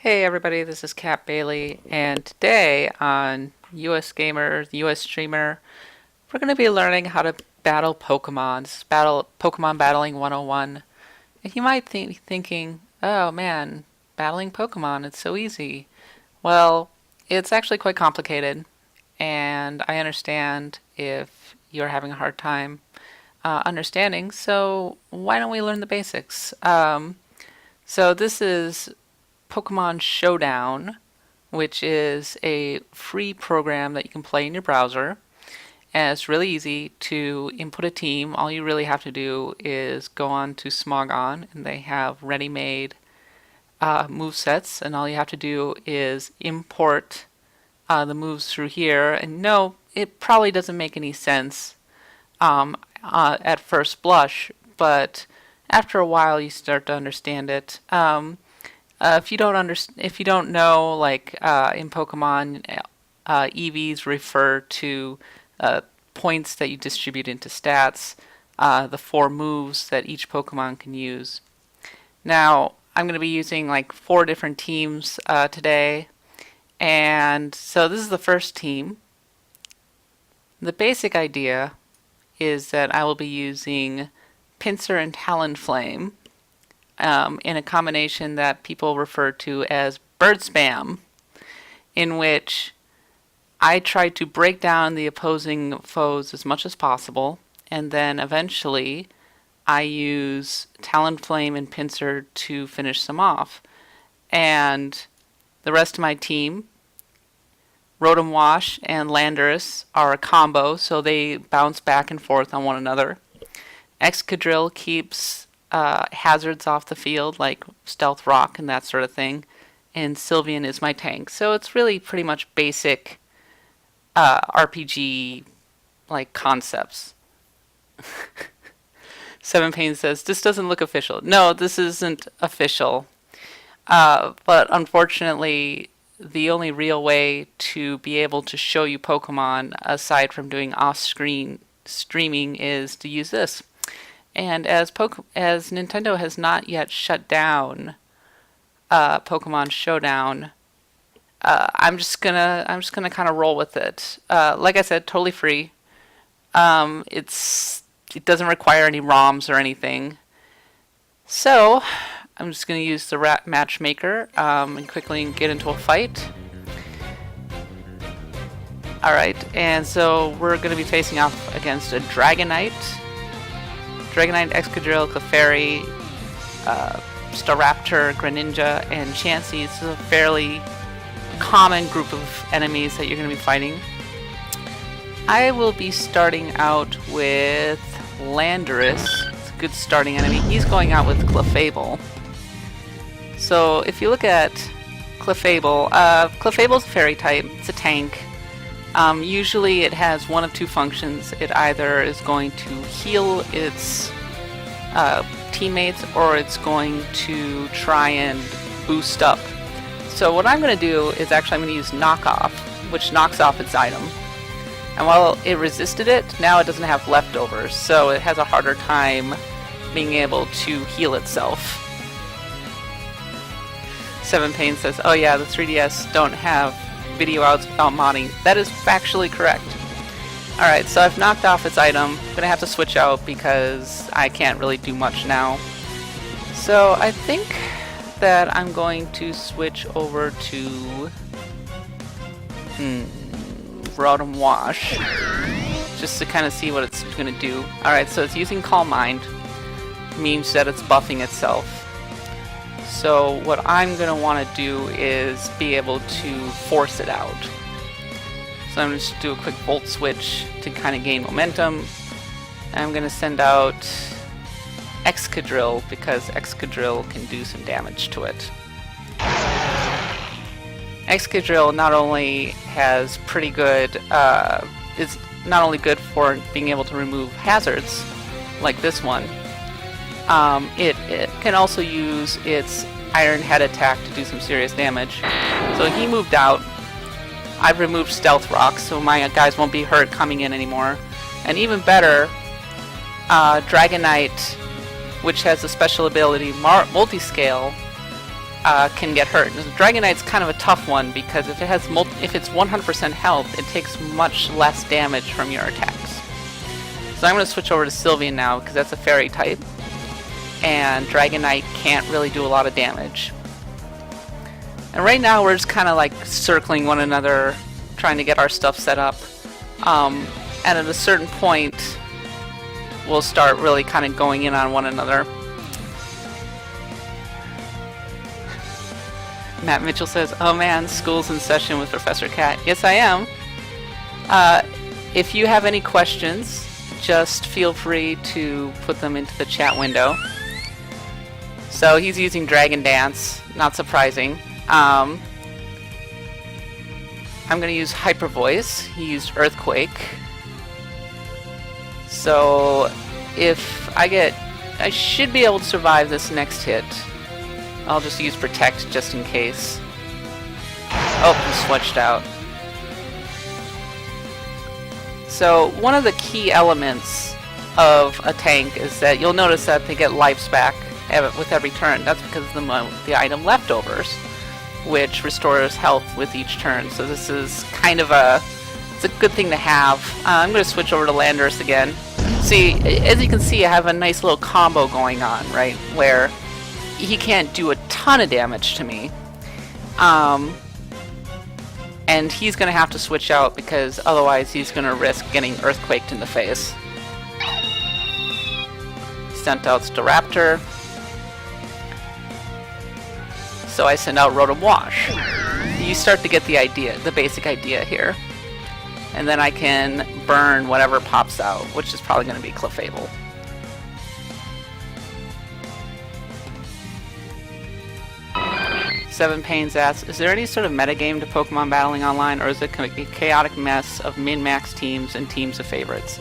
Hey everybody, this is Kat Bailey, and today on US Gamer, the US Streamer, we're going to be learning how to battle Pokemon. This is Pokemon Battling 101. And you might be thinking, oh man, battling Pokemon, it's so easy. Well, it's actually quite complicated, and I understand if you're having a hard time understanding, so why don't we learn the basics? So this is Pokemon Showdown, which is a free program that you can play in your browser. And it's really easy to input a team. All you really have to do is go on to Smogon, and they have ready-made move sets. And all you have to do is import the moves through here. And no, it probably doesn't make any sense at first blush, but after a while you start to understand it. If you don't know, like in Pokemon, EVs refer to points that you distribute into stats, the four moves that each Pokemon can use. Now, I'm going to be using like four different teams today, and so this is the first team. The basic idea is that I will be using Pinsir and Talonflame in a combination that people refer to as bird spam, in which I try to break down the opposing foes as much as possible, and then eventually I use Talonflame and Pinsir to finish them off. And the rest of my team, Rotom Wash and Landorus, are a combo, so they bounce back and forth on one another. Excadrill keeps hazards off the field, like Stealth Rock and that sort of thing. And Sylveon is my tank. So it's really pretty much basic RPG like concepts. Seven Pain says, this doesn't look official. No, this isn't official. But unfortunately, the only real way to be able to show you Pokemon, aside from doing off-screen streaming, is to use this. And as Nintendo has not yet shut down Pokemon Showdown, I'm just gonna kind of roll with it. Like I said, totally free. It doesn't require any ROMs or anything. So I'm just gonna use the matchmaker and quickly get into a fight. All right, and so we're gonna be facing off against a Dragonite. Dragonite, Excadrill, Clefairy, Staraptor, Greninja, and Chansey. This is a fairly common group of enemies that you're going to be fighting. I will be starting out with Landorus. It's a good starting enemy. He's going out with Clefable. So if you look at Clefable, Clefable's a fairy type. It's a tank. Usually it has one of two functions. It either is going to heal its teammates, or it's going to try and boost up. So what I'm going to do is I'm going to use Knockoff, which knocks off its item. And while it resisted it, now it doesn't have leftovers, so it has a harder time being able to heal itself. Seven Pain says, oh yeah, the 3DS don't have video outs without modding. That is factually correct. Alright, so I've knocked off its item. I'm going to have to switch out because I can't really do much now. So I think that I'm going to switch over to Rotom Wash, just to kind of see what it's going to do. Alright, so it's using Calm Mind, means that it's buffing itself. So what I'm going to want to do is be able to force it out. So I'm going to just do a quick Volt Switch to kind of gain momentum. And I'm going to send out Excadrill, because Excadrill can do some damage to it. Excadrill not only has pretty good, is not only good for being able to remove hazards, like this one, it can also use its Iron Head attack to do some serious damage. So he moved out. I've removed Stealth Rock, so my guys won't be hurt coming in anymore. And even better, Dragonite, which has a special ability, Multiscale, can get hurt. And the Dragon Knight's kind of a tough one because if it's 100% health, it takes much less damage from your attacks. So I'm going to switch over to Sylveon now because that's a fairy type, and Dragon Knight can't really do a lot of damage. And right now we're just kind of like circling one another, trying to get our stuff set up. And at a certain point, we'll start really kind of going in on one another. Matt Mitchell says, "Oh man, school's in session with Professor Cat." Yes, I am. If you have any questions, just feel free to put them into the chat window. So he's using Dragon Dance, not surprising. I'm going to use Hyper Voice. He used Earthquake. So if I should be able to survive this next hit. I'll just use Protect just in case. Oh, he switched out. So one of the key elements of a tank is that you'll notice that they get lives back with every turn. That's because of the item Leftovers, which restores health with each turn. So this is kind of it's a good thing to have. I'm going to switch over to Landorus again. See, as you can see, I have a nice little combo going on, right? Where he can't do a ton of damage to me. And he's going to have to switch out because otherwise he's going to risk getting Earthquaked in the face. Sent out Staraptor. So I send out Rotom Wash. You start to get the idea, the basic idea here. And then I can burn whatever pops out, which is probably going to be Clefable. Seven Pains asks, is there any sort of metagame to Pokemon battling online, or is it a chaotic mess of min-max teams and teams of favorites?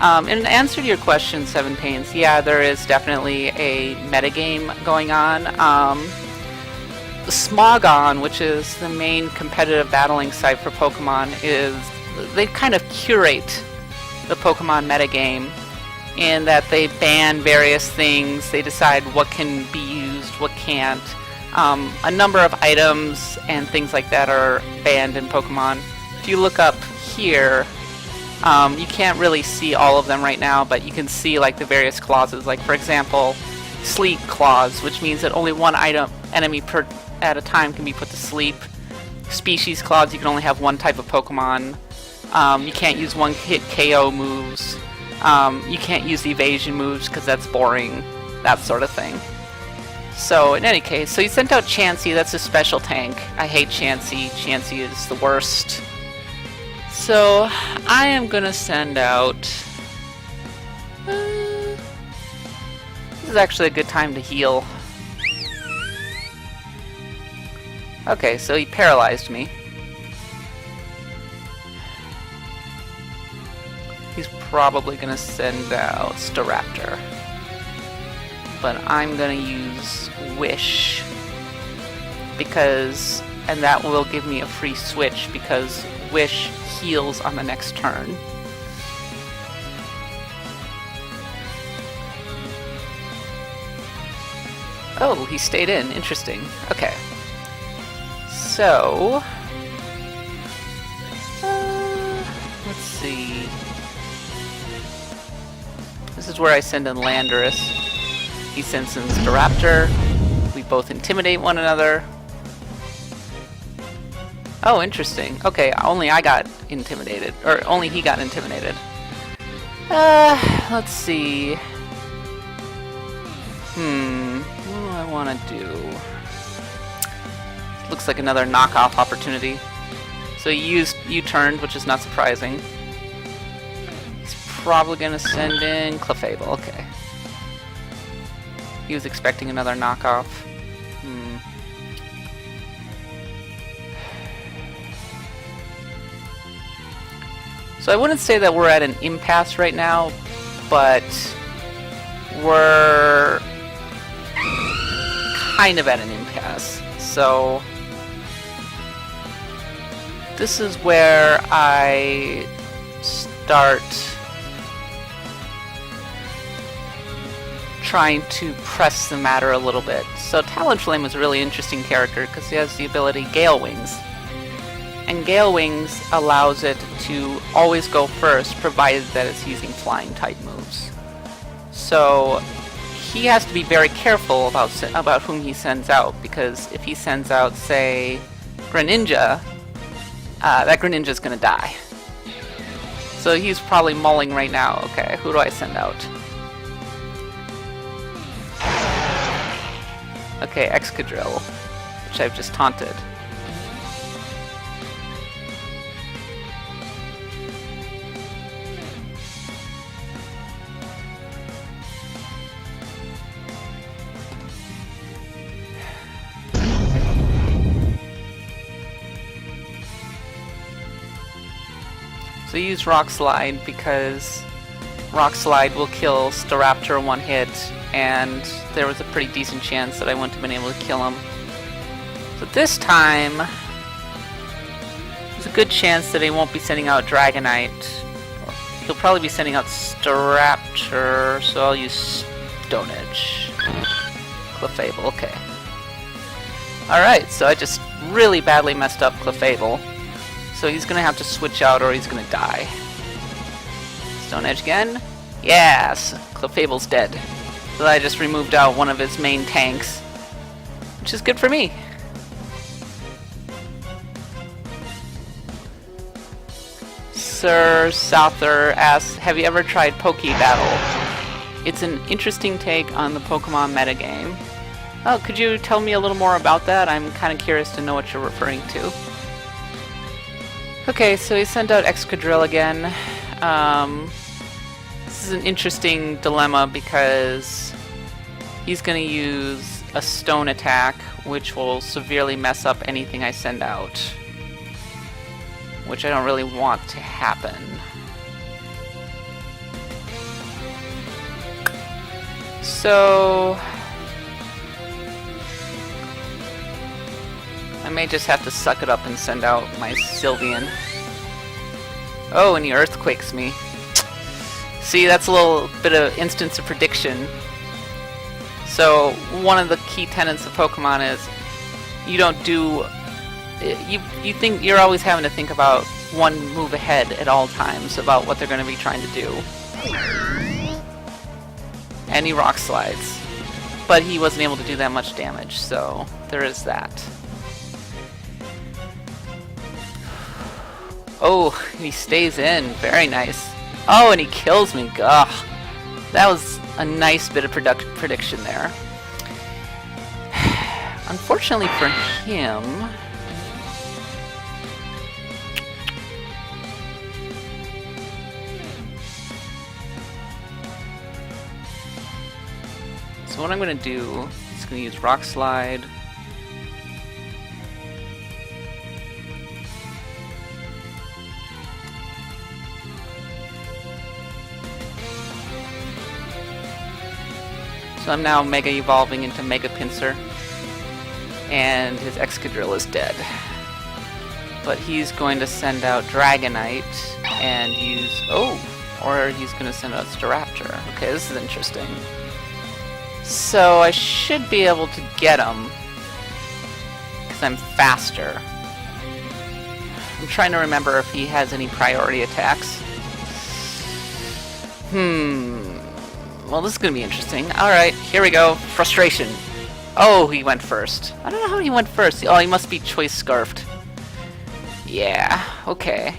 In answer to your question, Seven Pains, yeah, there is definitely a metagame going on. Smogon, which is the main competitive battling site for Pokemon, they kind of curate the Pokemon metagame in that they ban various things, they decide what can be used, what can't. A number of items and things like that are banned in Pokemon. If you look up here, you can't really see all of them right now, but you can see like the various clauses. Like for example, Sleep Clause, which means that only one enemy at a time can be put to sleep. Species Clause, you can only have one type of Pokemon. You can't use one-hit KO moves. You can't use evasion moves because that's boring. That sort of thing. So in any case, so you sent out Chansey, that's a special tank. I hate Chansey. Chansey is the worst. So I am gonna send out... this is actually a good time to heal. Okay, so he paralyzed me. He's probably gonna send out Staraptor. But I'm gonna use Wish and that will give me a free switch because Wish heals on the next turn. Oh, he stayed in. Interesting. Okay. So let's see. This is where I send in Landorus. He sends in Staraptor. We both intimidate one another. Oh, interesting. Okay, only I got intimidated. Or only he got intimidated. Let's see. What do I want to do? Looks like another knockoff opportunity. So you turned, which is not surprising. He's probably going to send in Clefable. Okay. He was expecting another knockoff. So I wouldn't say that we're at an impasse right now, but we're kind of at an impasse. So this is where I start trying to press the matter a little bit. So Talonflame is a really interesting character because he has the ability Gale Wings. And Gale Wings allows it to always go first, provided that it's using flying type moves. So he has to be very careful about whom he sends out, because if he sends out, say, Greninja, that Greninja's gonna die. So he's probably mulling right now. Okay, who do I send out? Okay, Excadrill, which I've just taunted. So use Rock Slide because Rock Slide will kill Staraptor in one hit, and there was a pretty decent chance that I wouldn't have been able to kill him. So this time, there's a good chance that he won't be sending out Dragonite. He'll probably be sending out Staraptor, so I'll use Stone Edge. Clefable, okay. Alright, so I just really badly messed up Clefable. So he's gonna have to switch out or he's gonna die. Stone Edge again. Yes! Clefable's dead. So I just removed out one of his main tanks, which is good for me. Sir Souther asks, have you ever tried Poke-Battle? It's an interesting take on the Pokemon metagame. Oh, could you tell me a little more about that? I'm kind of curious to know what you're referring to. Okay, so he sent out Excadrill again. This is an interesting dilemma because he's going to use a stone attack, which will severely mess up anything I send out, which I don't really want to happen. So I may just have to suck it up and send out my Sylveon. Oh, and he Earthquakes me. See, that's a little bit of instance of prediction. So one of the key tenets of Pokemon is you don't do... You think you're always having to think about one move ahead at all times about what they're going to be trying to do. And he Rock Slides. But he wasn't able to do that much damage, so there is that. Oh, he stays in. Very nice. Oh, and he kills me. Ugh. That was a nice bit of prediction there. Unfortunately for him... So what I'm going to do is going to use Rock Slide. So I'm now Mega Evolving into Mega Pinsir. And his Excadrill is dead. But he's going to send out Dragonite and use... Oh! Or he's going to send out Staraptor. Okay, this is interesting. So I should be able to get him. Because I'm faster. I'm trying to remember if he has any priority attacks. Well, this is going to be interesting. Alright, here we go. Frustration. Oh, he went first. I don't know how he went first. Oh, he must be Choice Scarfed. Yeah, okay.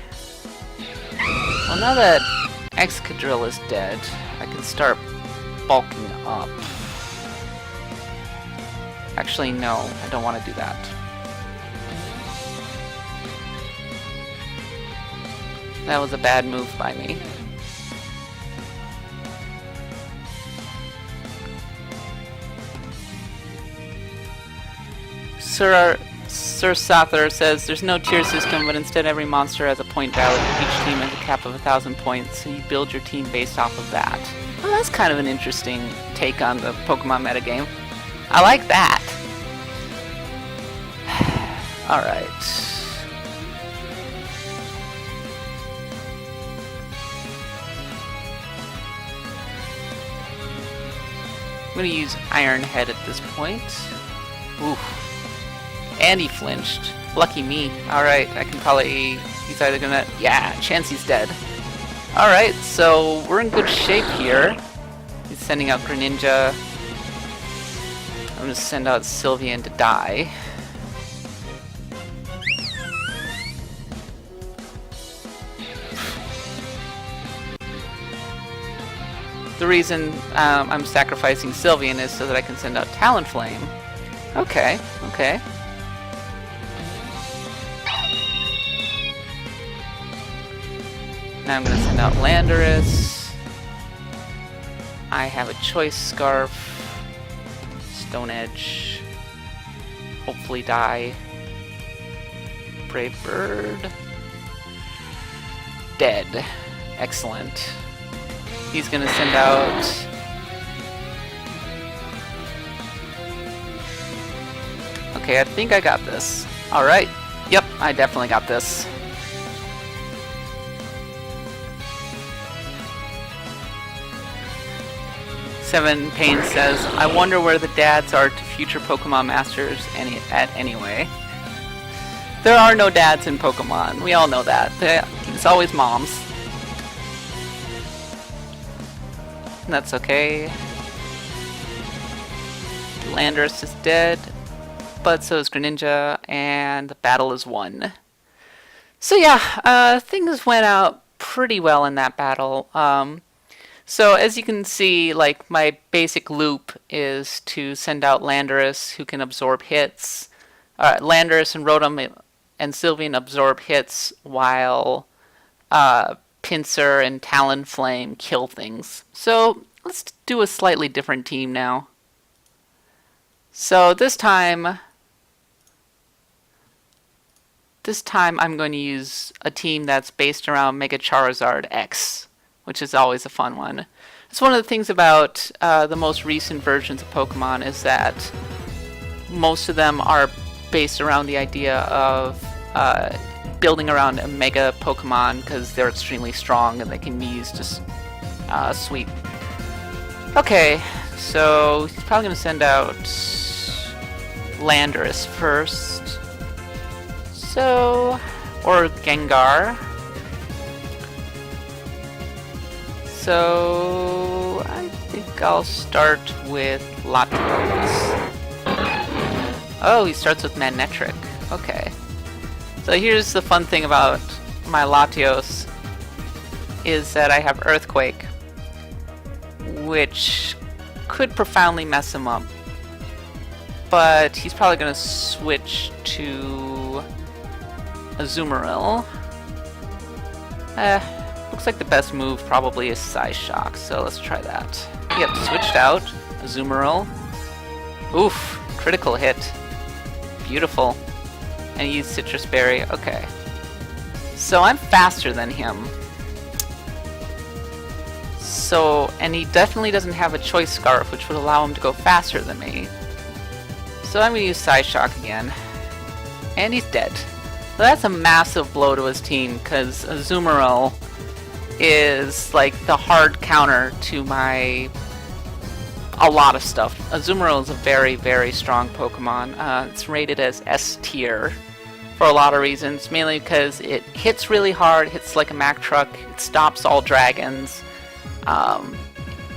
Well, now that Excadrill is dead, I can start bulking up. Actually, no, I don't want to do that. That was a bad move by me. Sir Souther says, there's no tier system, but instead every monster has a point value. Each team has a cap of 1,000 points, so you build your team based off of that. Well, that's kind of an interesting take on the Pokemon metagame. I like that. Alright. I'm gonna use Iron Head at this point. Ooh. And he flinched. Lucky me. Alright, I can probably... He's either gonna... Yeah, Chansey's dead. Alright, so we're in good shape here. He's sending out Greninja. I'm gonna send out Sylveon to die. The reason I'm sacrificing Sylveon is so that I can send out Talonflame. Okay, okay. Now I'm going to send out Landorus. I have a Choice Scarf. Stone Edge. Hopefully die. Brave Bird. Dead. Excellent. He's going to send out... Okay, I think I got this. Alright. Yep, I definitely got this. Seven Pain says, I wonder where the dads are to future Pokemon Masters anyway. There are no dads in Pokemon. We all know that. It's always moms. And that's okay. Landorus is dead. But so is Greninja, and the battle is won. So yeah, things went out pretty well in that battle. So as you can see, like, my basic loop is to send out Landorus, who can absorb hits. Landorus and Rotom and Sylveon absorb hits, while Pinsir and Talonflame kill things. So let's do a slightly different team now. So this time I'm going to use a team that's based around Mega Charizard X, which is always a fun one. It's one of the things about the most recent versions of Pokemon is that most of them are based around the idea of building around a Mega Pokemon because they're extremely strong and they can be used to sweep. Okay, so he's probably going to send out Landorus first. So, or Gengar. So, I think I'll start with Latios. Oh, he starts with Manectric. Okay. So here's the fun thing about my Latios, is that I have Earthquake, which could profoundly mess him up. But he's probably going to switch to Azumarill. Looks like the best move probably is Psyshock, so let's try that. Yep, switched out. Azumarill. Oof, critical hit. Beautiful. And he used Citrus Berry. Okay. So I'm faster than him. So, and he definitely doesn't have a Choice Scarf, which would allow him to go faster than me. So I'm going to use Psyshock again. And he's dead. So that's a massive blow to his team, because Azumarill is like the hard counter to a lot of stuff. Azumarill is a very, very strong Pokemon. It's rated as S tier for a lot of reasons, mainly because it hits really hard, hits like a Mack truck, it stops all dragons.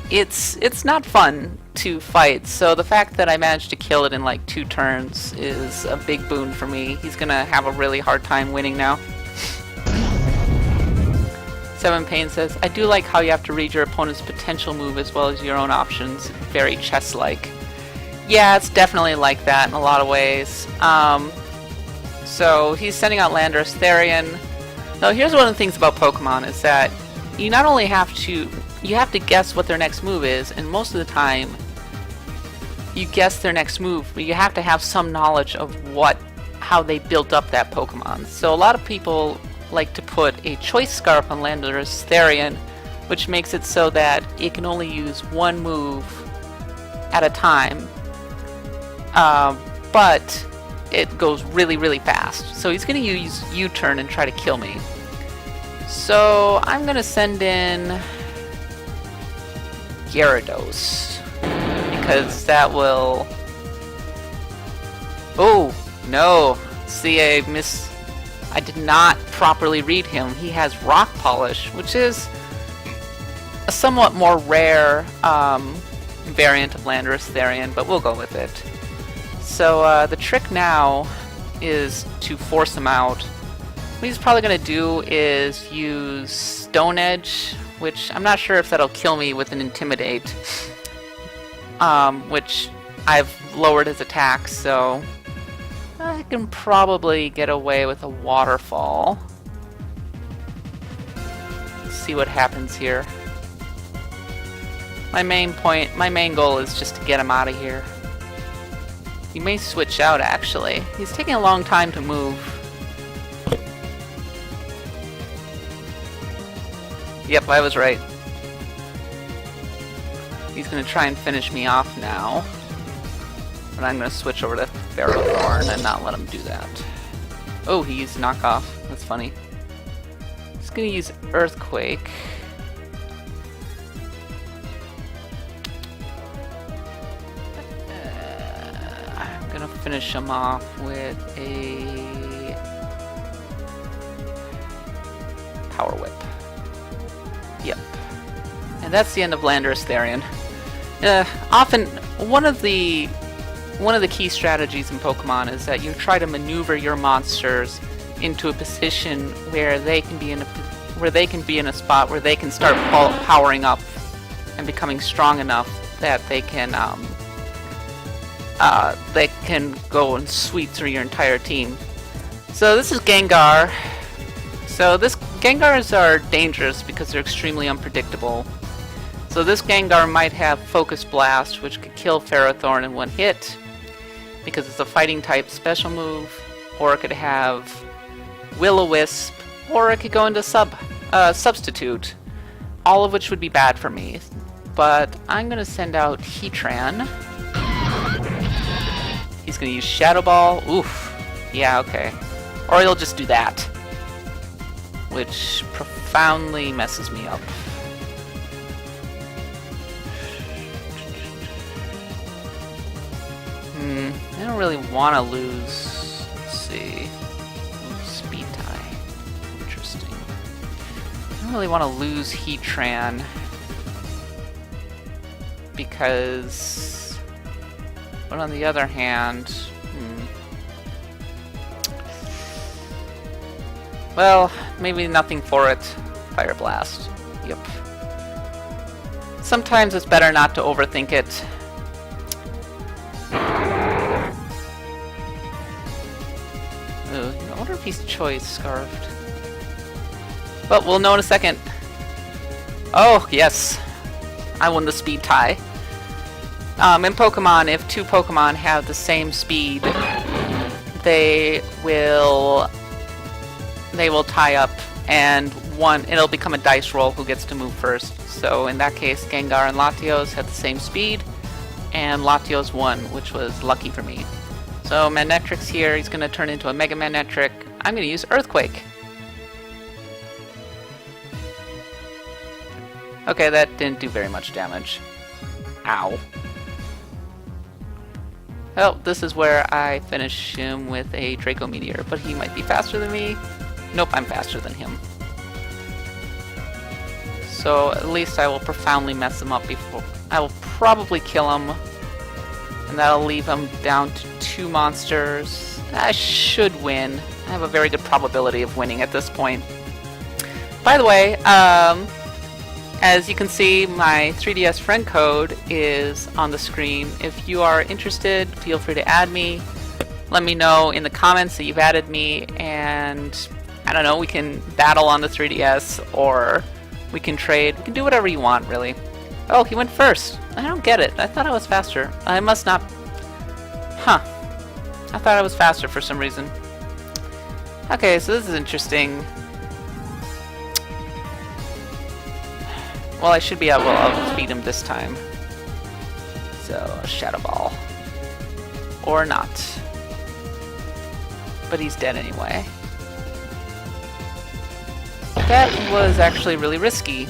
It's not fun to fight, so the fact that I managed to kill it in like 2 turns is a big boon for me. He's gonna have a really hard time winning now. Seven Pain says, I do like how you have to read your opponent's potential move as well as your own options. Very chess-like. Yeah, it's definitely like that in a lot of ways. So he's sending out Landorus, Therian. Now here's one of the things about Pokemon is that you not only have to guess what their next move is, and most of the time you guess their next move, but you have to have some knowledge of how they built up that Pokemon. So a lot of people like to put a Choice Scarf on Landorus Therian, which makes it so that it can only use one move at a time, but it goes really, really fast. So he's going to use U-turn and try to kill me. So I'm going to send in Gyarados, because that will... Oh, no. See, I did not properly read him. He has Rock Polish, which is a somewhat more rare variant of Landorus Therian, but we'll go with it. So the trick now is to force him out. What he's probably going to do is use Stone Edge, which I'm not sure if that'll kill me with an Intimidate, which I've lowered his attack, so I can probably get away with a Waterfall. Let's see what happens here. My main goal is just to get him out of here. He may switch out, actually. He's taking a long time to move. Yep, I was right. He's going to try and finish me off now. But I'm going to switch over to Ferrothorn and not let him do that. Oh, he used knockoff. That's funny. He's going to use Earthquake. I'm going to finish him off with a Power Whip. Yep. And that's the end of Landorus Therian. Often, one of the key strategies in Pokemon is that you try to maneuver your monsters into a position where they can be in a spot where they can start powering up and becoming strong enough that they can go and sweep through your entire team. So this is Gengar. So Gengars are dangerous because they're extremely unpredictable. So this Gengar might have Focus Blast, which could kill Ferrothorn in one hit, because it's a fighting type special move, or it could have Will-O-Wisp, or it could go into Substitute, all of which would be bad for me. But I'm going to send out Heatran. He's going to use Shadow Ball. Oof. Yeah, okay. Or he'll just do that, which profoundly messes me up. I don't really want to lose. Let's see. Ooh, Speed Tie. Interesting. I don't really want to lose Heatran because. But on the other hand, well, maybe nothing for it. Fire Blast. Yep. Sometimes it's better not to overthink it. I wonder if he's Choice Scarfed. But we'll know in a second. Oh, yes. I won the Speed Tie. In Pokemon, if two Pokemon have the same speed, they will tie up, and it'll become a dice roll who gets to move first. So in that case, Gengar and Latios had the same speed, and Latios won, which was lucky for me. So Manectric's here, he's going to turn into a Mega Manectric. I'm going to use Earthquake. Okay, that didn't do very much damage. Ow. Well, this is where I finish him with a Draco Meteor, but he might be faster than me. Nope, I'm faster than him. So at least I will profoundly mess him up before. I will probably kill him, and that'll leave him down to 2 monsters. I should win. I have a very good probability of winning at this point. By the way, as you can see, my 3DS friend code is on the screen. If you are interested, feel free to add me. Let me know in the comments that you've added me, and I don't know, we can battle on the 3DS, or we can trade. We can do whatever you want, really. Oh, he went first. I don't get it. I thought I was faster. I must not... Huh. I thought I was faster for some reason. Okay, so this is interesting. Well, I should be able to outspeed him this time. So, Shadow Ball. Or not. But he's dead anyway. That was actually really risky.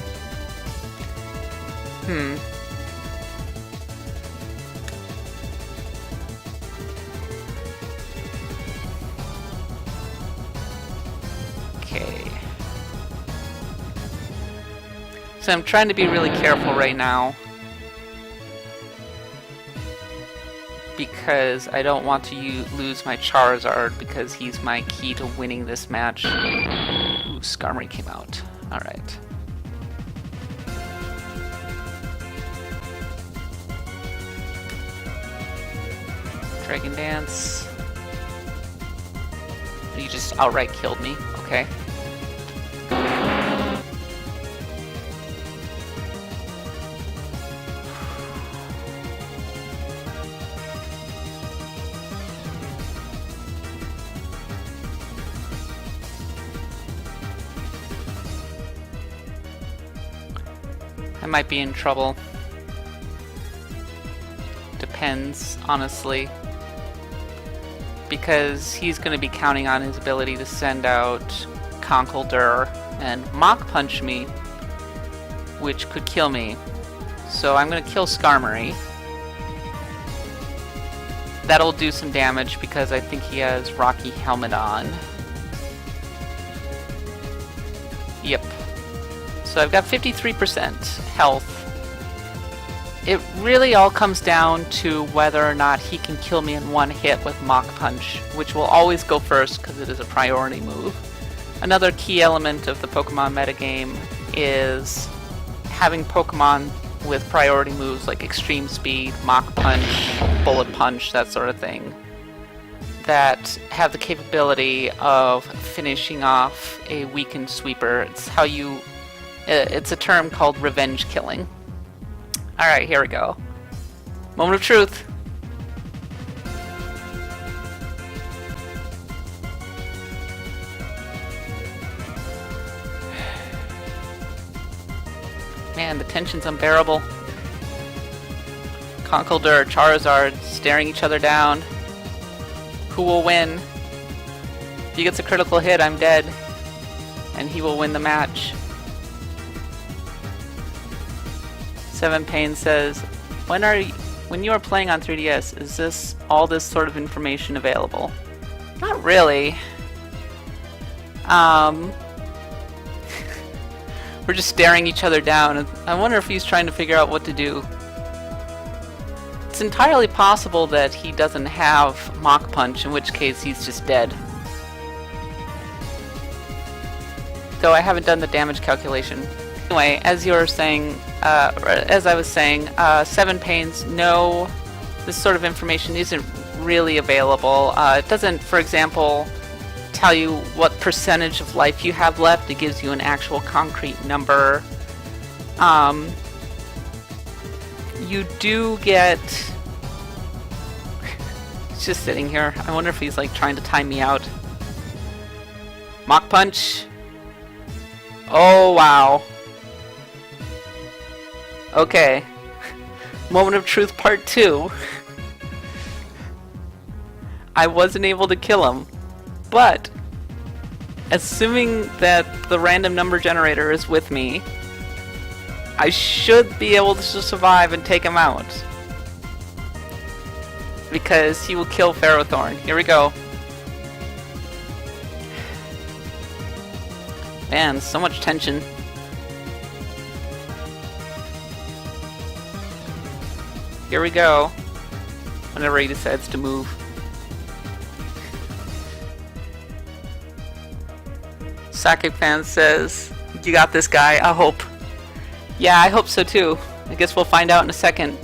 Okay. So I'm trying to be really careful right now, because I don't want to lose my Charizard, because he's my key to winning this match. Ooh, Skarmory came out. Alright. Dragon Dance. You just outright killed me. Okay. I might be in trouble. Depends, honestly. Because he's going to be counting on his ability to send out Conkeldurr and Mach Punch me, which could kill me. So I'm going to kill Skarmory. That'll do some damage because I think he has Rocky Helmet on. Yep. So I've got 53% health. It really all comes down to whether or not he can kill me in one hit with Mach Punch, which will always go first because it is a priority move. Another key element of the Pokemon metagame is having Pokemon with priority moves like Extreme Speed, Mach Punch, Bullet Punch, that sort of thing, that have the capability of finishing off a weakened sweeper. It's how you... It's a term called revenge killing. Alright, here we go. Moment of truth. Man, the tension's unbearable. Conkeldurr, Charizard staring each other down. Who will win? If he gets a critical hit, I'm dead. And he will win the match. Seven Pain says, when you are playing on 3DS, is all this sort of information available? Not really. We're just staring each other down, and I wonder if he's trying to figure out what to do. It's entirely possible that he doesn't have Mach Punch, in which case he's just dead. Though I haven't done the damage calculation. Anyway, as you were saying, as I was saying, Seven Pains, no, this sort of information isn't really available. It doesn't, for example, tell you what percentage of life you have left. It gives you an actual concrete number. You do get... He's just sitting here. I wonder if he's like trying to time me out. Mach Punch. Oh, wow. Okay. Moment of Truth Part 2. I wasn't able to kill him, but assuming that the random number generator is with me, I should be able to survive and take him out. Because he will kill Ferrothorn. Here we go. Man, so much tension. Here we go. Whenever he decides to move. Sake Fan says, you got this, guy, I hope. Yeah, I hope so too. I guess we'll find out in a second.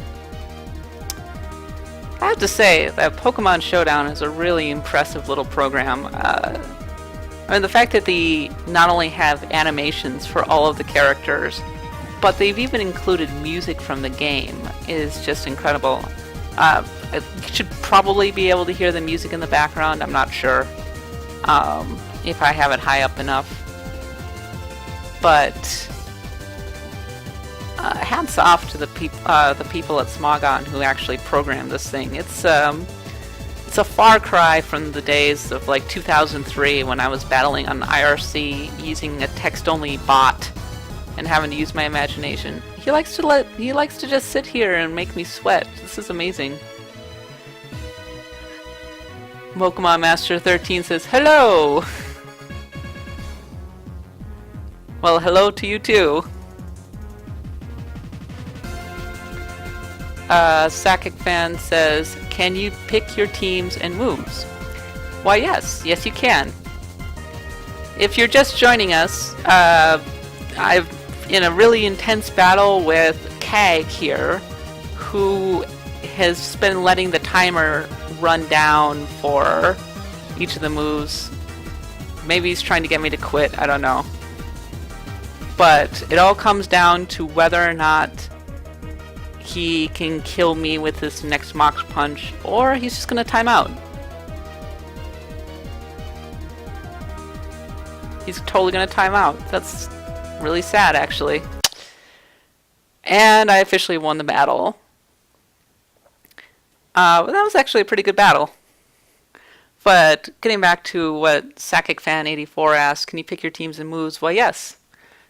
I have to say that Pokemon Showdown is a really impressive little program. I mean, the fact that they not only have animations for all of the characters, but they've even included music from the game is just incredible. I should probably be able to hear the music in the background, I'm not sure if I have it high up enough. But hats off to the people at Smogon who actually programmed this thing. It's a far cry from the days of like 2003 when I was battling on IRC using a text-only bot and having to use my imagination. He likes to just sit here and make me sweat. This is amazing. Pokemon Master 13 says, hello! Well, hello to you too. Sakic fan says, can you pick your teams and moves? Why, yes. Yes, you can. If you're just joining us, I've in a really intense battle with Kag here, who has been letting the timer run down for each of the moves. Maybe he's trying to get me to quit, I don't know. But it all comes down to whether or not he can kill me with this next Mach Punch, or he's just gonna time out. He's totally gonna time out. That's really sad, actually. And I officially won the battle. That was actually a pretty good battle. But getting back to what Sakic Fan 84 asked, can you pick your teams and moves? Well, yes.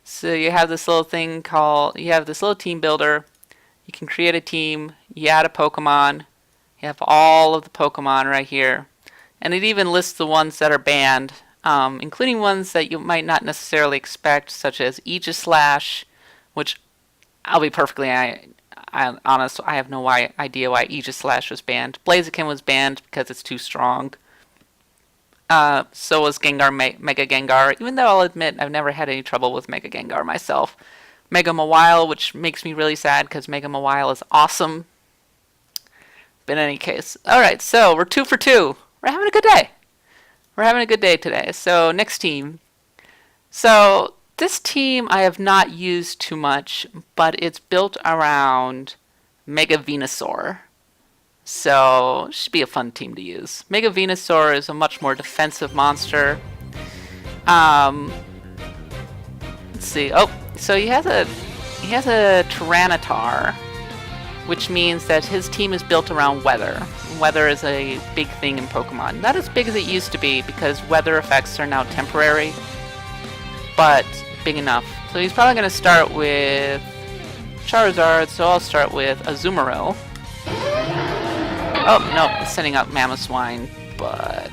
So you have this little thing called, you have this little team builder. You can create a team, you add a Pokemon, you have all of the Pokemon right here. And it even lists the ones that are banned, including ones that you might not necessarily expect, such as Aegislash, which I'll be perfectly honest, I have no idea why Aegislash was banned. Blaziken was banned because it's too strong. So was Gengar, Mega Gengar, even though I'll admit I've never had any trouble with Mega Gengar myself. Mega Mawile, which makes me really sad because Mega Mawile is awesome. But in any case, alright, so we're 2 for 2. We're having a good day. We're having a good day today. So next team. So this team I have not used too much, but it's built around Mega Venusaur. So it should be a fun team to use. Mega Venusaur is a much more defensive monster. Let's see. Oh, so he has a Tyranitar, which means that his team is built around weather. Weather is a big thing in Pokemon. Not as big as it used to be because weather effects are now temporary, but big enough. So he's probably going to start with Charizard, so I'll start with Azumarill. Oh, no, it's sending out Mamoswine, but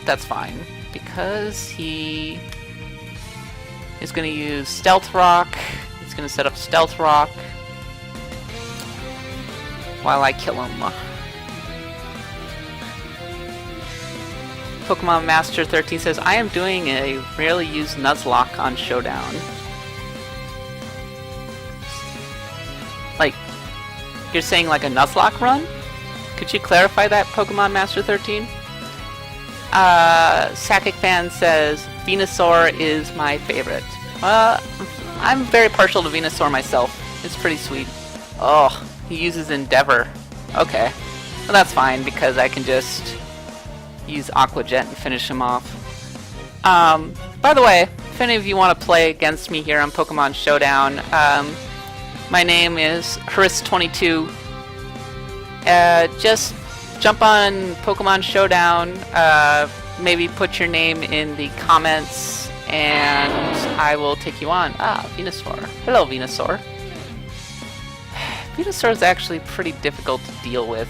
that's fine because he is going to use Stealth Rock. He's going to set up Stealth Rock while I kill him. Pokemon Master 13 says, I am doing a rarely used Nuzlocke on Showdown. Like, you're saying like a Nuzlocke run? Could you clarify that, Pokemon Master 13? Sakic Fan says, Venusaur is my favorite. I'm very partial to Venusaur myself. It's pretty sweet. Oh, he uses Endeavor. Okay. Well, that's fine because I can just use Aqua Jet and finish him off. By the way, if any of you want to play against me here on Pokemon Showdown, my name is Haris22. Just jump on Pokemon Showdown, maybe put your name in the comments, and I will take you on. Ah, Venusaur. Hello, Venusaur. Venusaur is actually pretty difficult to deal with.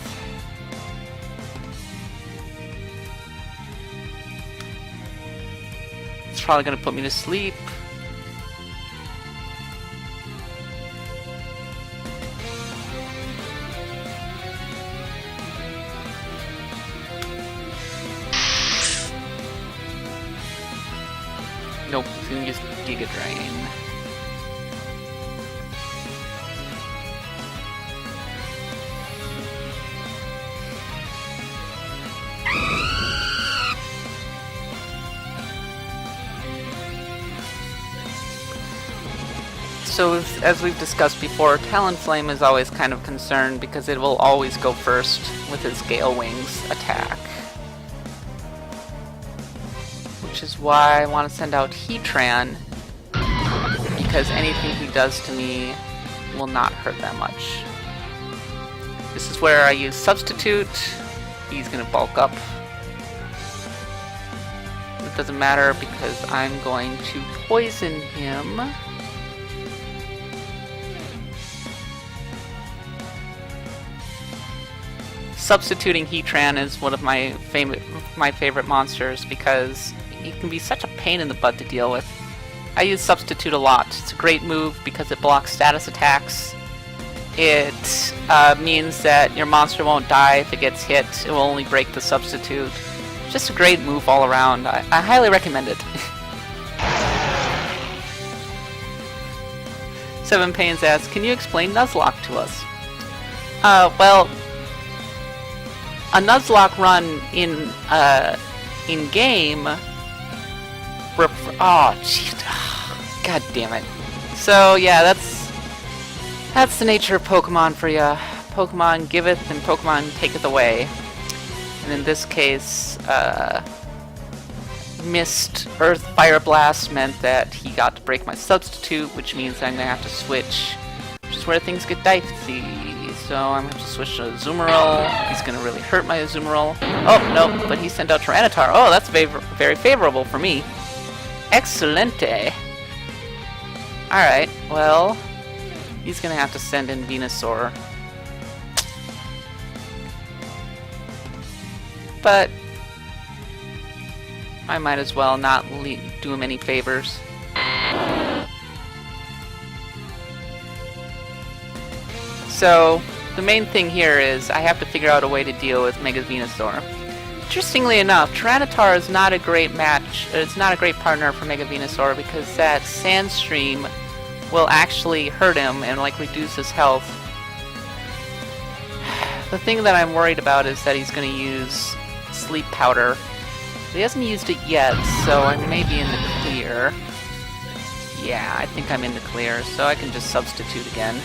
It's probably going to put me to sleep. Nope, he's gonna use Giga Drain. So, as we've discussed before, Talonflame is always kind of concerned because it will always go first with its Gale Wings attack. Which is why I want to send out Heatran, because anything he does to me will not hurt that much. This is where I use Substitute. He's going to bulk up. It doesn't matter because I'm going to poison him. Substituting Heatran is one of my favorite monsters because he can be such a pain in the butt to deal with. I use Substitute a lot. It's a great move because it blocks status attacks. It means that your monster won't die if it gets hit. It will only break the Substitute. Just a great move all around. I highly recommend it. Seven Pains asks, can you explain Nuzlocke to us? Well, a Nuzlocke run in game. Oh, jeez. God damn it. So yeah, that's the nature of Pokemon for ya. Pokemon giveth and Pokemon taketh away. And in this case, missed Earth Fire Blast meant that he got to break my Substitute, which means I'm gonna have to switch, which is where things get dicey. So I'm gonna have to switch to Azumarill. He's gonna really hurt my Azumarill. Oh no, but he sent out Tyranitar. Oh, that's very favorable for me. Excelente. Alright, well, he's gonna have to send in Venusaur. But I might as well not do him any favors. So, the main thing here is I have to figure out a way to deal with Mega Venusaur. Interestingly enough, Tyranitar is not a great match, it's not a great partner for Mega Venusaur because that Sandstream will actually hurt him and like reduce his health. The thing that I'm worried about is that he's going to use Sleep Powder. He hasn't used it yet, so I may be in the clear. Yeah, I think I'm in the clear, so I can just substitute again.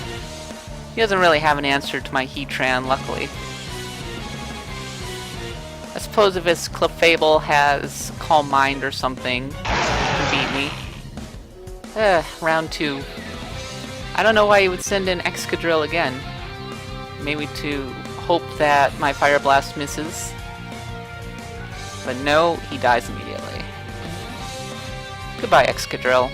He doesn't really have an answer to my Heatran, luckily. I suppose if his Clefable has Calm Mind or something, he can beat me. Round 2. I don't know why he would send in Excadrill again. Maybe to hope that my Fire Blast misses. But no, he dies immediately. Goodbye, Excadrill.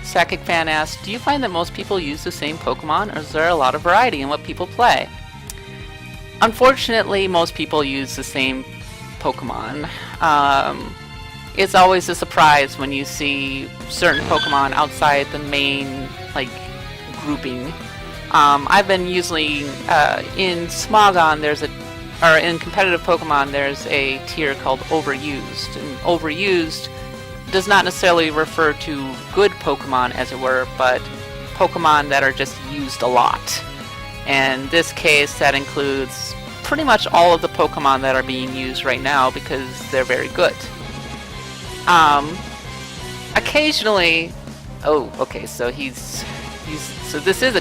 Sakic Fan asks, do you find that most people use the same Pokemon, or is there a lot of variety in what people play? Unfortunately, most people use the same Pokemon. It's always a surprise when you see certain Pokemon outside the main, grouping. I've been usually, in Smogon, in competitive Pokemon, there's a tier called Overused. And Overused does not necessarily refer to good Pokemon, as it were, but Pokemon that are just used a lot. And in this case, that includes pretty much all of the Pokemon that are being used right now because they're very good. Occasionally, oh, okay, so this is a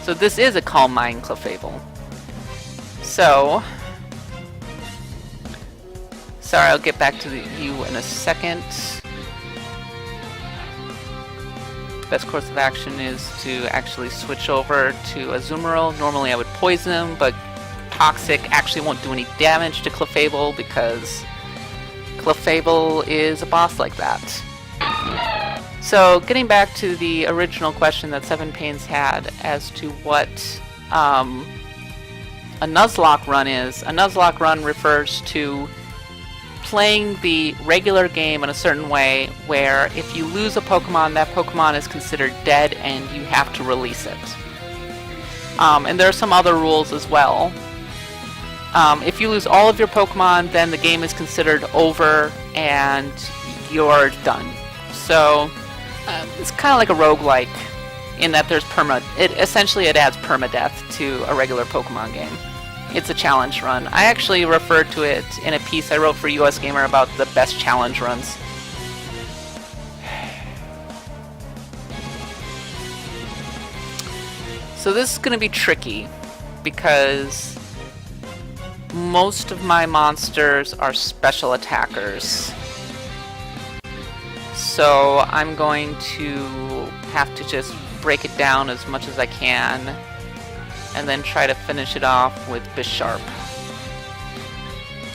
So this is a Calm Mind Clefable. So, sorry, I'll get back to you in a second. Best course of action is to actually switch over to Azumarill. Normally I would poison him, but Toxic actually won't do any damage to Clefable because Clefable is a boss like that. So, getting back to the original question that Seven Pains had as to what a Nuzlocke run is, a Nuzlocke run refers to playing the regular game in a certain way where if you lose a Pokemon, that Pokemon is considered dead and you have to release it. And there are some other rules as well. If you lose all of your Pokemon, then the game is considered over and you're done. So, it's kind of like a roguelike in that there's essentially it adds permadeath to a regular Pokemon game. It's a challenge run. I actually referred to it in a piece I wrote for US Gamer about the best challenge runs. So this is going to be tricky because most of my monsters are special attackers. So I'm going to have to just break it down as much as I can and then try to finish it off with Bisharp.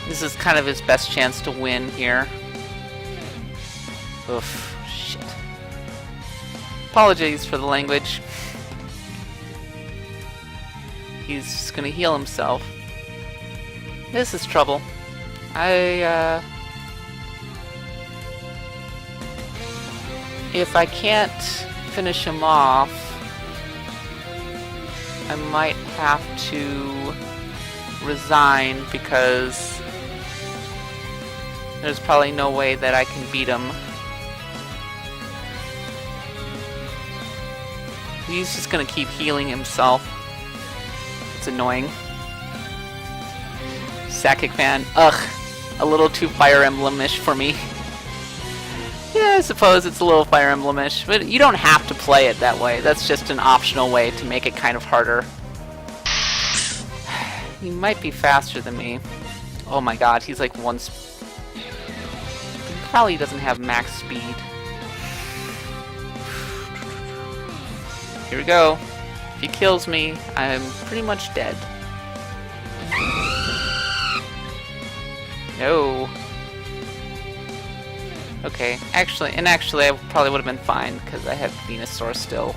This is kind of his best chance to win here. Oof, shit. Apologies for the language. He's gonna heal himself. This is trouble. If I can't finish him off, I might have to resign because there's probably no way that I can beat him. He's just gonna keep healing himself. It's annoying. Sakic fan. Ugh. A little too Fire Emblem-ish for me. Yeah, I suppose it's a little Fire Emblem-ish, but you don't have to play it that way. That's just an optional way to make it kind of harder. He might be faster than me. Oh my god, he's like one... He probably doesn't have max speed. Here we go. If he kills me, I'm pretty much dead. No. Okay, actually I probably would have been fine because I had Venusaur still.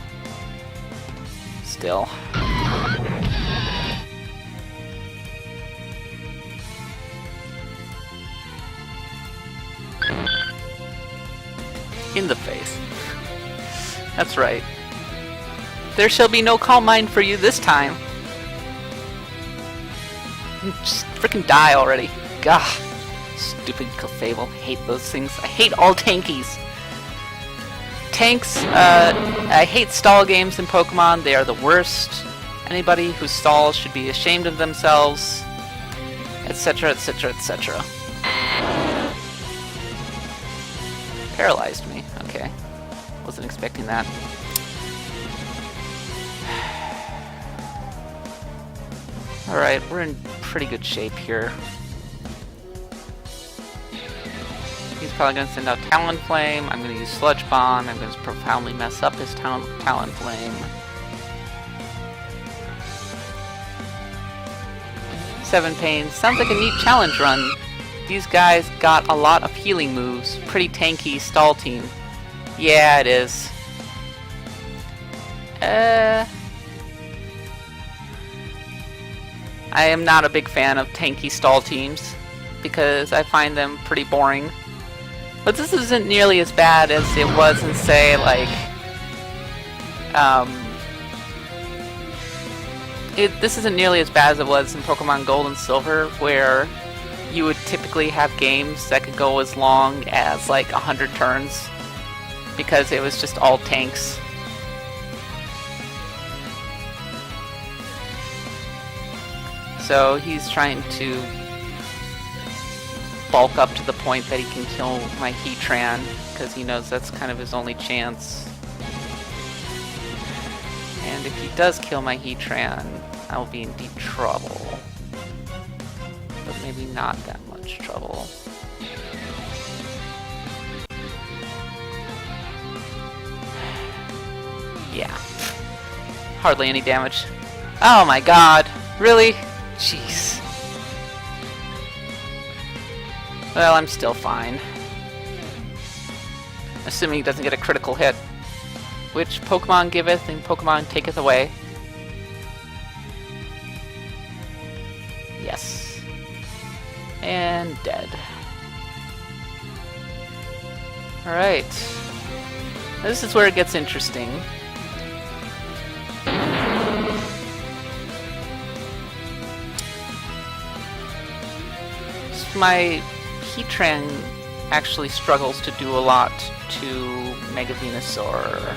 In the face. That's right. There shall be no Calm Mind for you this time. Just freaking die already. Gah. Stupid Clefable. Hate those things. I hate all tankies. Tanks, I hate stall games in Pokemon. They are the worst. Anybody who stalls should be ashamed of themselves. Etc, etc, etc. Paralyzed me. Okay. Wasn't expecting that. Alright, we're in pretty good shape here. He's probably going to send out Talonflame. I'm going to use Sludge Bomb. I'm going to profoundly mess up his Talonflame. 7 Pain. Sounds like a neat challenge run. These guys got a lot of healing moves. Pretty tanky stall team. Yeah, it is. I am not a big fan of tanky stall teams because I find them pretty boring. But this isn't nearly as bad as it was in, say, like, this isn't nearly as bad as it was in Pokemon Gold and Silver, where you would typically have games that could go as long as, like, 100 turns, because it was just all tanks. So he's trying to bulk up to the point that he can kill my Heatran, because he knows that's kind of his only chance. And if he does kill my Heatran, I'll be in deep trouble. But maybe not that much trouble. Yeah. Hardly any damage. Oh my god! Really? Jeez. Well, I'm still fine. Assuming he doesn't get a critical hit. Which Pokemon giveth and Pokemon taketh away. Yes. And dead. Alright. This is where it gets interesting. My Heatran actually struggles to do a lot to Mega Venusaur.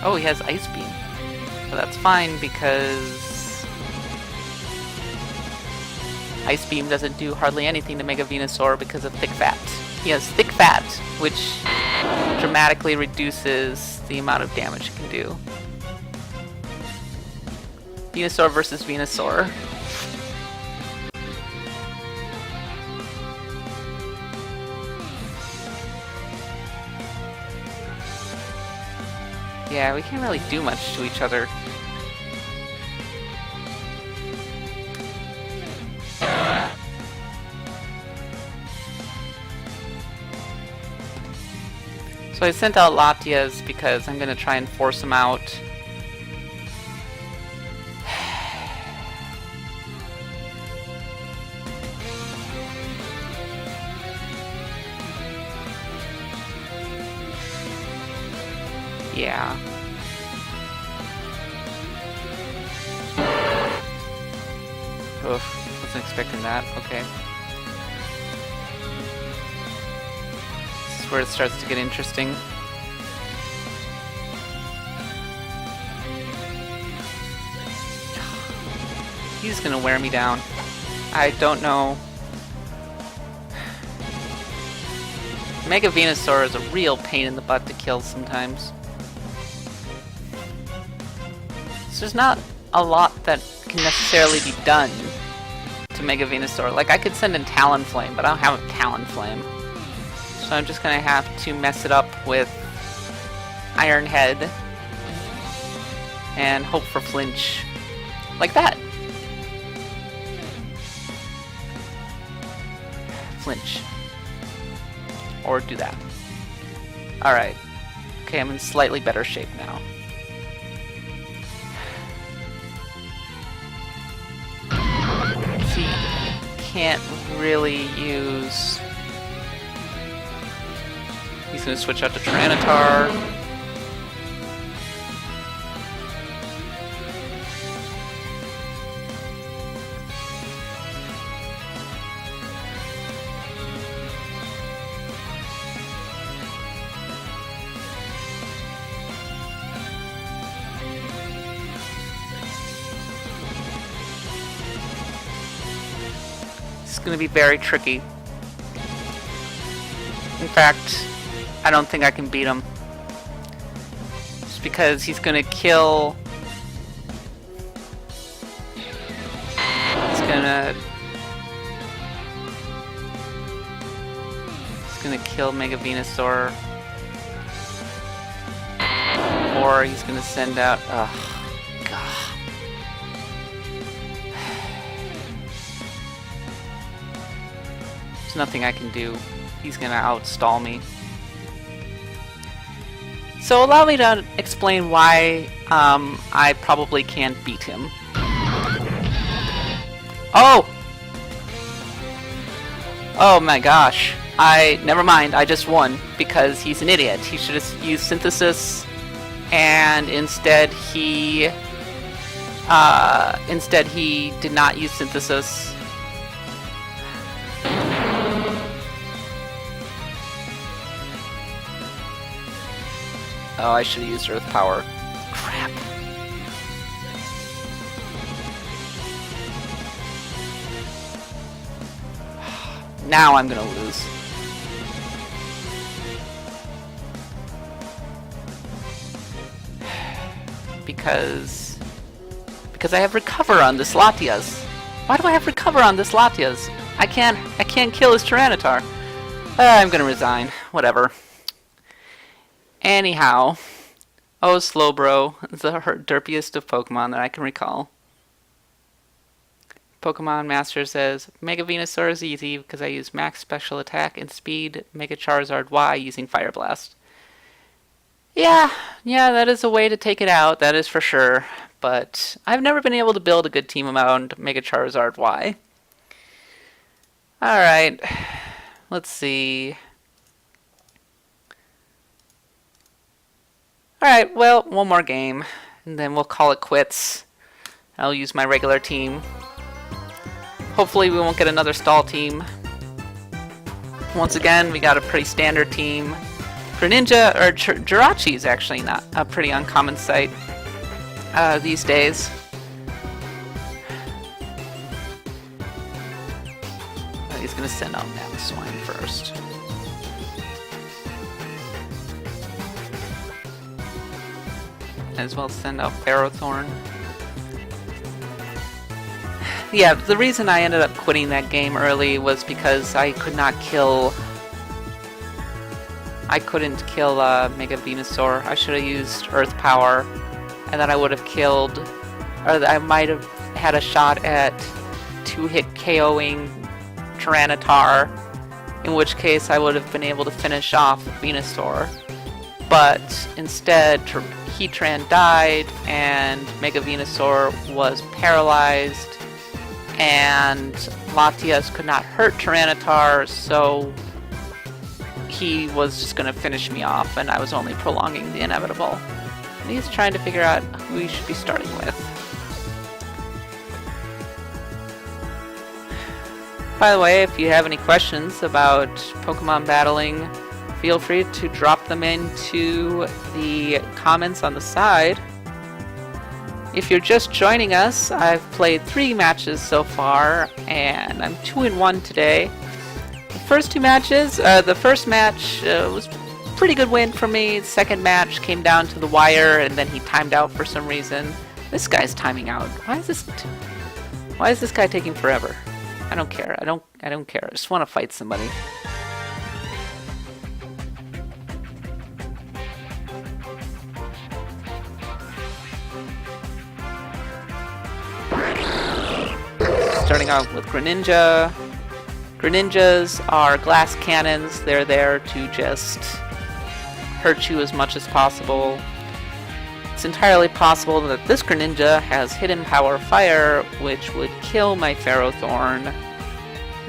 Oh, he has Ice Beam. But that's fine because Ice Beam doesn't do hardly anything to Mega Venusaur because of Thick Fat. He has Thick Fat, which dramatically reduces the amount of damage it can do. Venusaur versus Venusaur. Yeah, we can't really do much to each other. So I sent out Latias because I'm going to try and force him out. Yeah. Oof, wasn't expecting that. Okay. This is where it starts to get interesting. He's gonna wear me down. I don't know. Mega Venusaur is a real pain in the butt to kill sometimes. So there's not a lot that can necessarily be done to Mega Venusaur. Like, I could send in Talonflame, but I don't have a Talonflame. So I'm just gonna have to mess it up with Iron Head and hope for flinch. Like that. Flinch. Or do that. Alright. Okay, I'm in slightly better shape now. He can't really use... He's gonna switch out to Tyranitar. It's gonna be very tricky. In fact, I don't think I can beat him. Just because he's gonna kill... He's gonna kill Mega Venusaur. Or he's gonna send out... Ugh, God. There's nothing I can do. He's gonna outstall me. So allow me to explain why I probably can't beat him. Oh! Oh my gosh. Never mind, I just won because he's an idiot. He should have used Synthesis, and instead he did not use Synthesis. Oh, I should have used Earth Power. Crap. Now I'm gonna lose. Because I have Recover on this Latias. Why do I have Recover on this Latias? I can't kill his Tyranitar. I'm gonna resign. Whatever. Anyhow, oh Slowbro, the derpiest of Pokemon that I can recall. Pokemon Master says, Mega Venusaur is easy because I use max special attack and speed Mega Charizard Y using Fire Blast. Yeah, that is a way to take it out, that is for sure. But I've never been able to build a good team around Mega Charizard Y. Alright, let's see. Alright, well, one more game, and then we'll call it quits. I'll use my regular team. Hopefully we won't get another stall team. Once again, we got a pretty standard team. Greninja, or Jirachi is actually not a pretty uncommon sight these days. He's gonna send out Mamoswine first. As well send out Ferrothorn. Yeah, the reason I ended up quitting that game early was because I couldn't kill Mega Venusaur. I should have used Earth Power, and then I would have killed, or I might have had a shot at 2-hit KOing Tyranitar, in which case I would have been able to finish off Venusaur. But instead, Heatran died, and Mega Venusaur was paralyzed, and Latias could not hurt Tyranitar, so he was just going to finish me off, and I was only prolonging the inevitable. And he's trying to figure out who he should be starting with. By the way, if you have any questions about Pokemon battling, feel free to drop them into the comments on the side. If you're just joining us, I've played 3 matches so far, and I'm 2-1 today. The first 2 matches, the first match was a pretty good win for me. The second match came down to the wire, and then he timed out for some reason. This guy's timing out. Why is this guy taking forever? I don't care. I don't care. I just want to fight somebody. Starting out with Greninja. Greninjas are glass cannons. They're there to just hurt you as much as possible. It's entirely possible that this Greninja has hidden power fire, which would kill my Ferrothorn,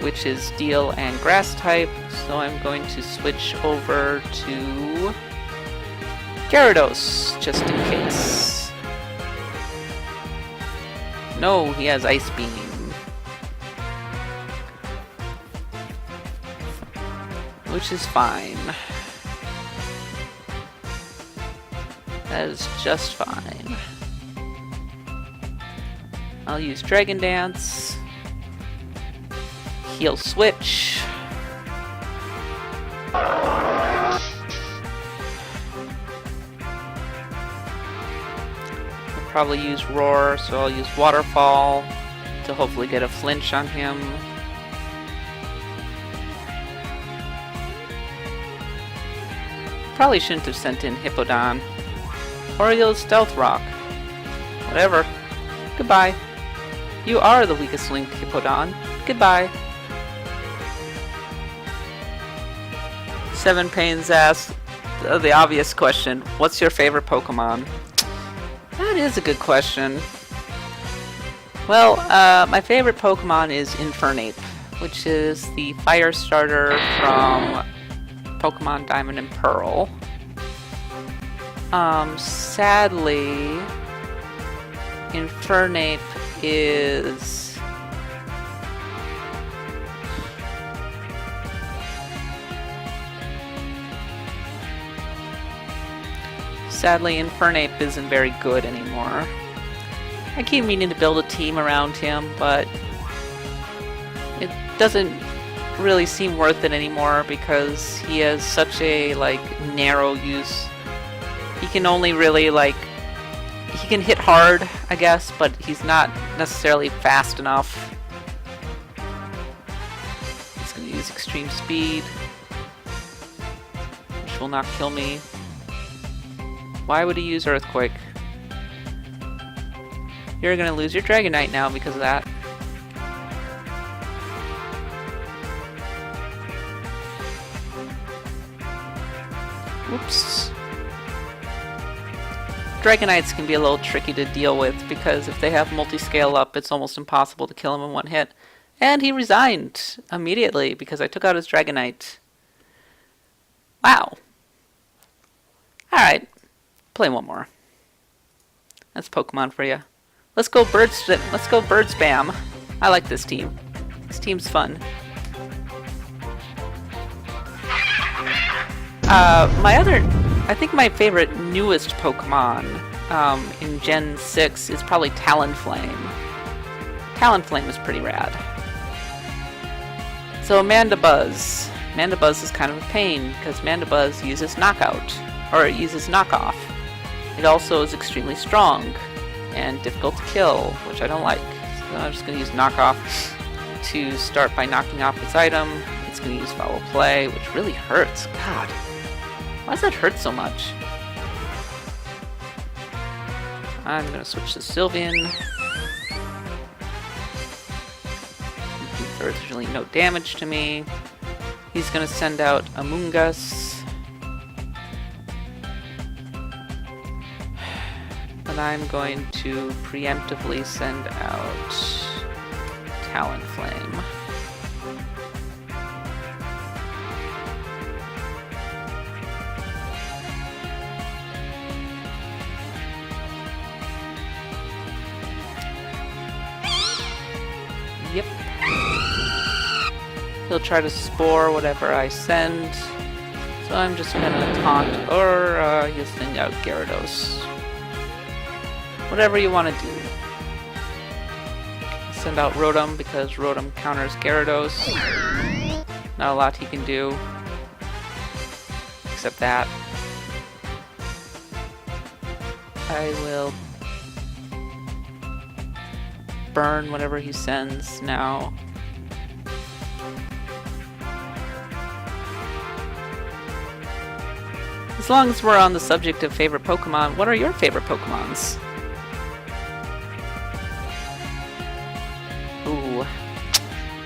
which is steel and grass type, so I'm going to switch over to Gyarados, just in case. No, he has Ice Beam. Which is fine. That is just fine. I'll use Dragon Dance. Heal Switch. I'll probably use Roar, so I'll use Waterfall to hopefully get a flinch on him. Probably shouldn't have sent in Hippowdon. Or he'll Stealth Rock. Whatever. Goodbye. You are the weakest link, Hippowdon. Goodbye. Seven Pains asks the obvious question, what's your favorite Pokemon? That is a good question. Well, my favorite Pokemon is Infernape, which is the fire starter from Pokemon Diamond and Pearl. Sadly, Infernape is... Sadly, Infernape isn't very good anymore. I keep meaning to build a team around him, but it doesn't really seem worth it anymore because he has such a narrow use. He can only really he can hit hard, I guess, but he's not necessarily fast enough. He's going to use Extreme Speed, which will not kill me. Why would he use Earthquake? You're going to lose your Dragonite now because of that. Whoops. Dragonites can be a little tricky to deal with because if they have multi-scale up, it's almost impossible to kill him in one hit. And he resigned immediately because I took out his Dragonite. Wow. Alright. Play one more. That's Pokemon for you. Let's go Bird Spam. I like this team. This team's fun. I think my favorite newest Pokemon in Gen 6 is probably Talonflame. Talonflame is pretty rad. So Mandibuzz. Mandibuzz is kind of a pain because Mandibuzz uses Knockout, or it uses Knockoff. It also is extremely strong and difficult to kill, which I don't like. So I'm just going to use Knockoff to start by knocking off its item. It's going to use Foul Play, which really hurts. God. Why does that hurt so much? I'm going to switch to Sylveon. There's really no damage to me. He's going to send out Amoonguss. And I'm going to preemptively send out Talonflame. He'll try to spore whatever I send. So I'm just gonna taunt, or he'll send out Gyarados. Whatever you want to do. Send out Rotom because Rotom counters Gyarados. Not a lot he can do. Except that. I will burn whatever he sends now. As long as we're on the subject of favorite Pokemon, what are your favorite Pokemons? Ooh,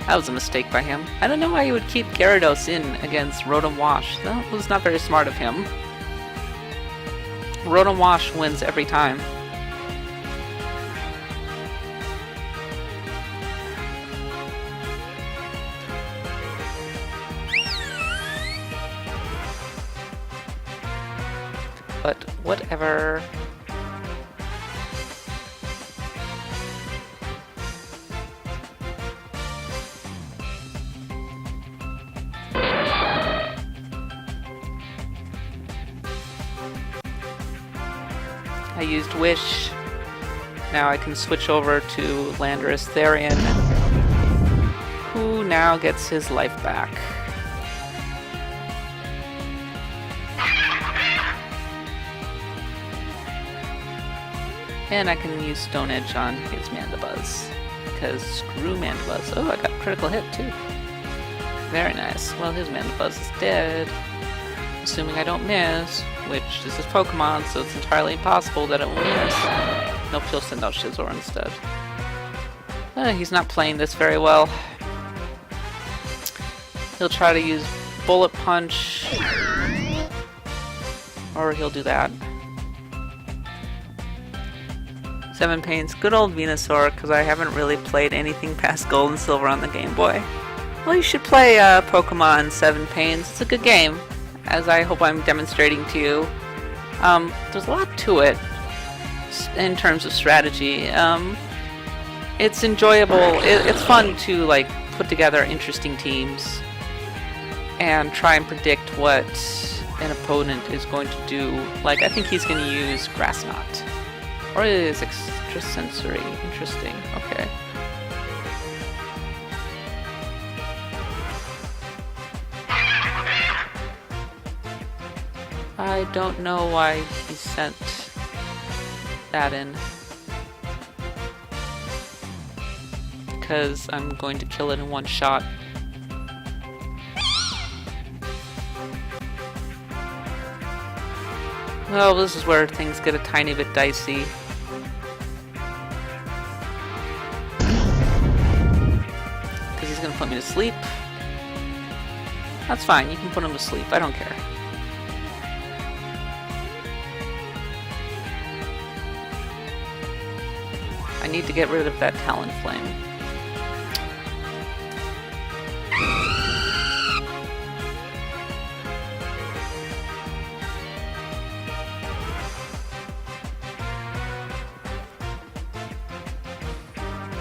that was a mistake by him. I don't know why he would keep Gyarados in against Rotom Wash. That was not very smart of him. Rotom Wash wins every time. But whatever. I used Wish. Now I can switch over to Landorus Therian, who now gets his life back. And I can use Stone Edge on his Mandibuzz, because screw Mandibuzz. Oh, I got a critical hit too. Very nice. Well, his Mandibuzz is dead. Assuming I don't miss, which is his Pokemon, so it's entirely impossible that it will miss. Nope, he'll send out Scizor instead. He's not playing this very well. He'll try to use Bullet Punch, or he'll do that. 7 Pains, good old Venusaur, because I haven't really played anything past Gold and Silver on the Game Boy. Well, you should play Pokemon 7 Pains. It's a good game, as I hope I'm demonstrating to you. There's a lot to it in terms of strategy. It's enjoyable. It's fun to like put together interesting teams and try and predict what an opponent is going to do. Like, I think he's going to use Grass Knot. Or it is extrasensory. Interesting. Okay. I don't know why he sent that in. Because I'm going to kill it in one shot. Well, this is where things get a tiny bit dicey. Because he's going to put me to sleep. That's fine, you can put him to sleep, I don't care. I need to get rid of that Talonflame.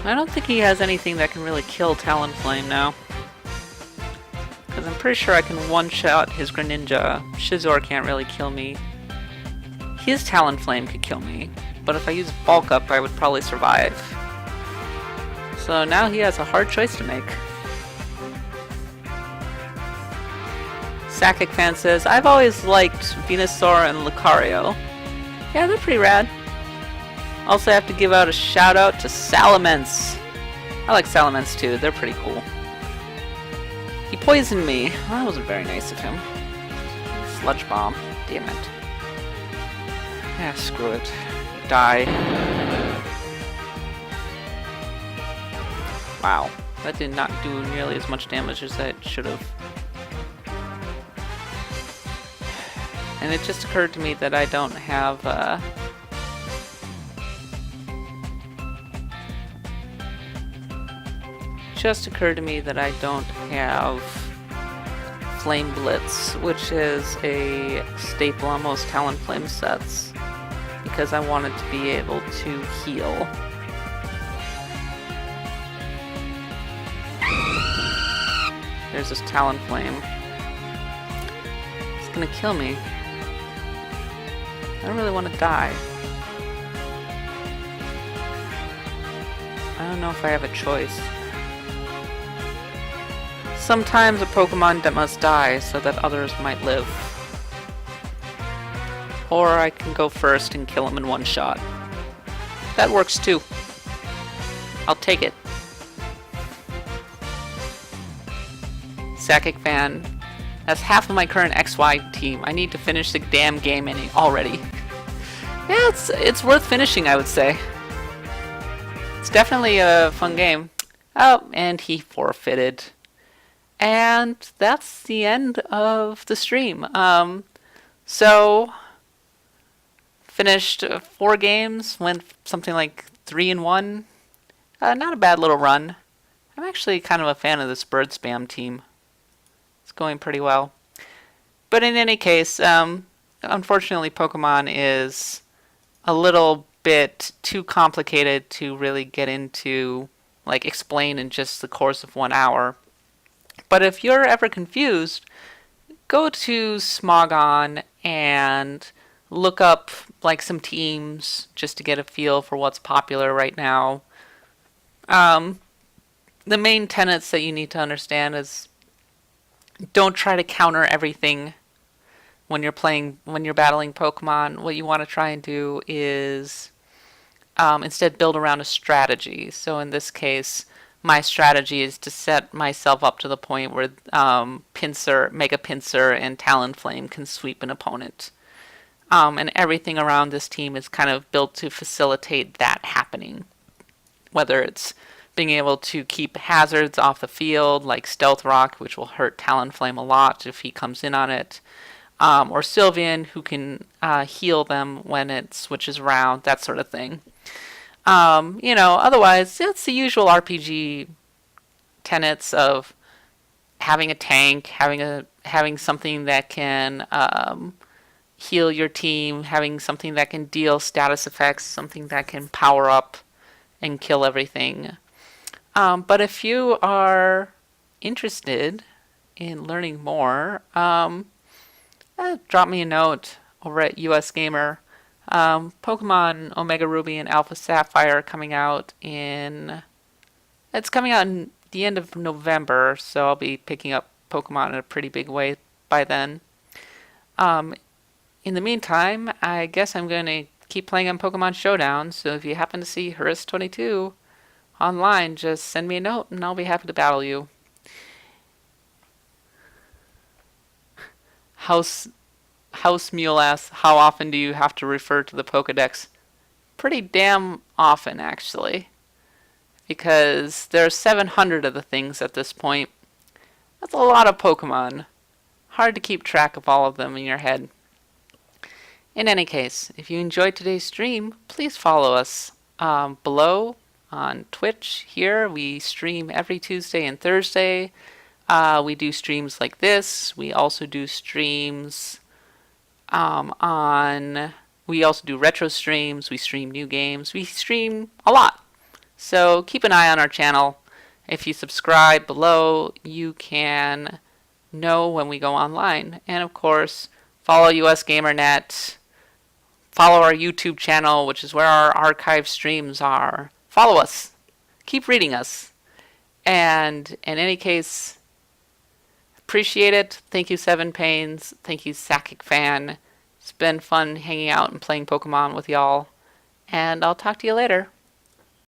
I don't think he has anything that can really kill Talonflame now. Because I'm pretty sure I can one-shot his Greninja. Scizor can't really kill me. His Talonflame could kill me, but if I use Bulk Up, I would probably survive. So now he has a hard choice to make. Sakic fan says, I've always liked Venusaur and Lucario. Yeah, they're pretty rad. Also, I have to give out a shout out to Salamence. I like Salamence too, they're pretty cool. He poisoned me. Well, that wasn't very nice of him. Sludge Bomb. Damn it. Yeah, screw it. Die. Wow. That did not do nearly as much damage as it should have. And it just occurred to me that I don't have, just occurred to me that I don't have Flame Blitz, which is a staple on most Talonflame sets, because I wanted to be able to heal. There's this Talonflame. It's gonna kill me. I don't really want to die. I don't know if I have a choice. Sometimes a Pokemon that must die so that others might live. Or I can go first and kill him in one shot. That works too. I'll take it. Sakic Fan. That's half of my current XY team. I need to finish the damn game already. Yeah, it's worth finishing, I would say. It's definitely a fun game. Oh, and he forfeited. And that's the end of the stream. So finished 4 games, went something like 3-1. Not a bad little run. I'm actually kind of a fan of this bird spam team. It's going pretty well. But in any case, unfortunately Pokemon is a little bit too complicated to really get into, like, explain in just the course of 1 hour. But if you're ever confused, go to Smogon and look up like some teams just to get a feel for what's popular right now. The main tenets that you need to understand is don't try to counter everything when you're battling Pokemon. What you want to try and do is instead build around a strategy. So in this case, my strategy is to set myself up to the point where Mega Pinsir and Talonflame can sweep an opponent. And everything around this team is kind of built to facilitate that happening. Whether it's being able to keep hazards off the field, like Stealth Rock, which will hurt Talonflame a lot if he comes in on it, or Sylveon, who can heal them when it switches around, that sort of thing. Otherwise, it's the usual RPG tenets of having a tank, having something that can heal your team, having something that can deal status effects, something that can power up and kill everything. But if you are interested in learning more, drop me a note over at US Gamer. Pokemon Omega Ruby and Alpha Sapphire are coming out it's coming out in the end of November, so I'll be picking up Pokemon in a pretty big way by then. In the meantime, I guess I'm going to keep playing on Pokemon Showdown, so if you happen to see Harris22 online, just send me a note and I'll be happy to battle you. House Mule asks, how often do you have to refer to the Pokedex? Pretty damn often, actually. Because there are 700 of the things at this point. That's a lot of Pokemon. Hard to keep track of all of them in your head. In any case, if you enjoyed today's stream, please follow us below on Twitch. Here we stream every Tuesday and Thursday. We do streams like this. We also do streams we also do retro streams. We stream new games. We stream a lot. So keep an eye on our channel. If you subscribe below, you can know when we go online. And of course, follow US GamerNet. Follow our YouTube channel, which is where our archive streams are. Follow us. Keep reading us. And in any case, appreciate it. Thank you, Seven Pains. Thank you, Sakic Fan. It's been fun hanging out and playing Pokemon with y'all. And I'll talk to you later.